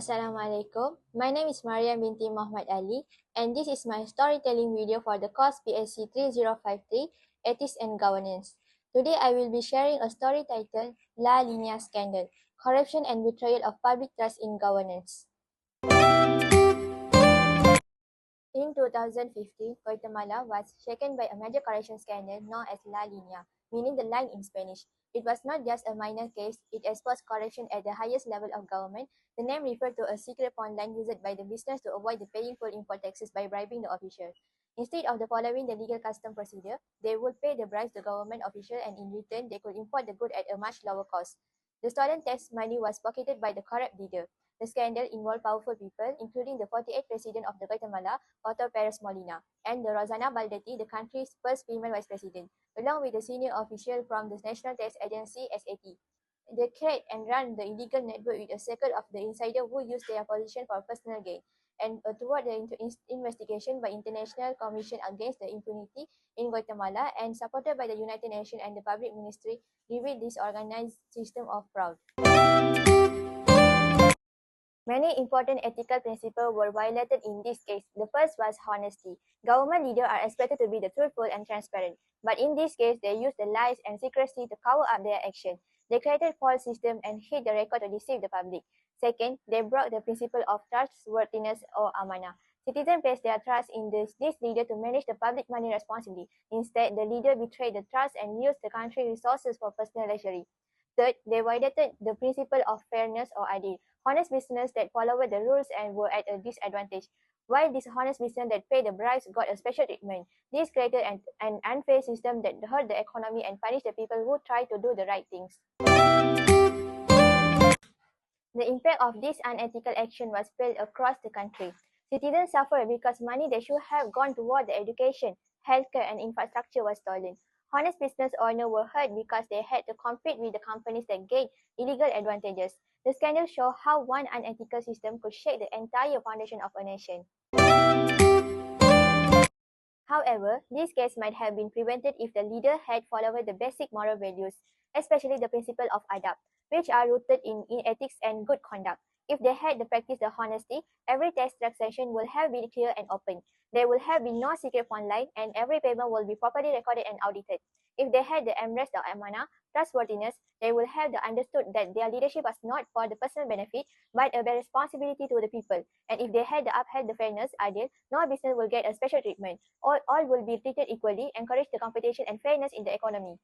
Assalamualaikum. My name is Mariam binti Muhammad Ali, and this is my storytelling video for the course PSC 3053, Ethics and Governance. Today I will be sharing a story titled La Línea Scandal, Corruption and Betrayal of Public Trust in Governance. In 2015, Guatemala was shaken by a major corruption scandal known as La Línea, meaning the line in Spanish. It was not just a minor case, it exposed corruption at the highest level of government. The name referred to a secret pawn line used by the business to avoid the paying full import taxes by bribing the official. Instead of following the legal custom procedure, they would pay the bribes to government official and in return they could import the good at a much lower cost. The stolen tax money was pocketed by the corrupt leader. The scandal involved powerful people, including the 48th president of the Guatemala, Otto Perez Molina, and the Rosana Baldetti, the country's first female vice president, along with a senior official from the National Tax Agency (SAT). They create and run the illegal network with a circle of the insider who use their position for personal gain. And toward the investigation by International Commission Against the Impunity in Guatemala and supported by the United Nations and the Public Ministry, revealed this organized system of fraud. Many important ethical principles were violated in this case. The first was honesty. Government leaders are expected to be truthful and transparent, but in this case, they used the lies and secrecy to cover up their action. They created false systems and hid the record to deceive the public. Second, they broke the principle of trustworthiness or amana. Citizens placed their trust in this leader to manage the public money responsibly. Instead, the leader betrayed the trust and used the country's resources for personal luxury. Third, they violated the principle of fairness or adil. Honest business that followed the rules and were at a disadvantage, while dishonest business that paid the bribes got a special treatment. This created an unfair system that hurt the economy and punished the people who tried to do the right things. The impact of this unethical action was felt across the country. Citizens suffered because money that should have gone toward the education, healthcare, and infrastructure was stolen. Honest business owners were hurt because they had to compete with the companies that gained illegal advantages. The scandal showed how one unethical system could shake the entire foundation of a nation. However, this case might have been prevented if the leader had followed the basic moral values, especially the principle of adab, which are rooted in ethics and good conduct. If they had practiced the honesty, every tax transaction will have been clear and open. There will have been no secret online, and every payment will be properly recorded and audited. If they had embraced the amana, trustworthiness, they would have understood that their leadership was not for the personal benefit, but a responsibility to the people. And if they had upheld the fairness ideal, no business will get a special treatment. All will be treated equally, encourage the competition and fairness in the economy.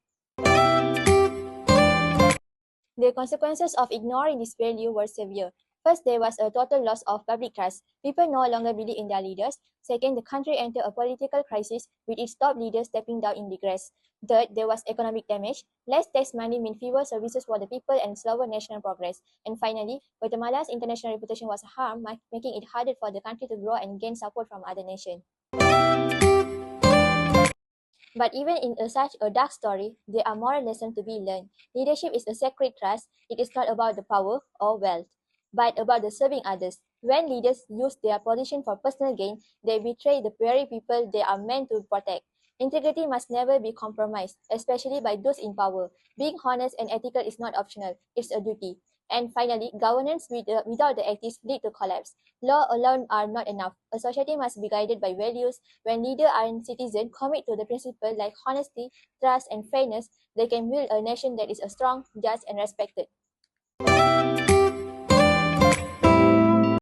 The consequences of ignoring this value were severe. First, there was a total loss of public trust. People no longer believe in their leaders. Second, the country entered a political crisis with its top leaders stepping down in disgrace. Third, there was economic damage. Less tax money meant fewer services for the people and slower national progress. And finally, Guatemala's international reputation was harmed, making it harder for the country to grow and gain support from other nations. But even in such a dark story, there are moral lessons to be learned. Leadership is a sacred trust. It is not about the power or wealth, but about the serving others. When leaders use their position for personal gain, they betray the very people they are meant to protect. Integrity must never be compromised, especially by those in power. Being honest and ethical is not optional, it's a duty. And finally, governance without the ethics lead to collapse. Law alone are not enough. A society must be guided by values. When leaders and citizens commit to the principles like honesty, trust, and fairness, they can build a nation that is strong, just, and respected.